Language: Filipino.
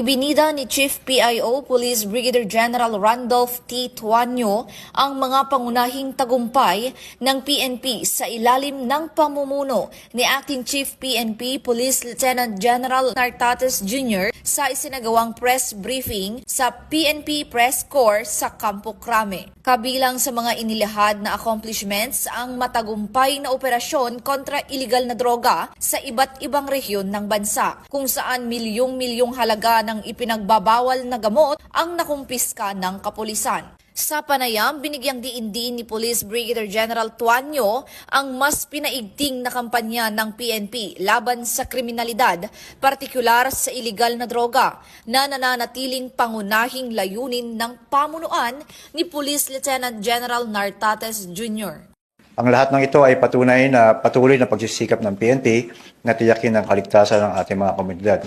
Ibinida ni Chief PIO Police Brigadier General Randolph T. Tuanyo ang mga pangunahing tagumpay ng PNP sa ilalim ng pamumuno ni Acting Chief PNP Police Lieutenant General Nartates Jr. sa isinagawang press briefing sa PNP Press Corps sa Campo Crame. Kabilang sa mga inilahad na accomplishments ang matagumpay na operasyon kontra iligal na droga sa iba't ibang rehiyon ng bansa, kung saan milyong-milyong halaga ng ipinagbabawal na gamot ang nakumpiska ng kapulisan. Sa panayam, binigyang diin din ni Police Brigadier General Tuanyo ang mas pinaigting na kampanya ng PNP laban sa kriminalidad, partikular sa iligal na droga, na nananatiling pangunahing layunin ng pamunuan ni Police Lieutenant General Nartates Jr. Ang lahat ng ito ay patunay na patuloy na pagsisikap ng PNP na tiyakin ang kaligtasan ng ating mga komunidad.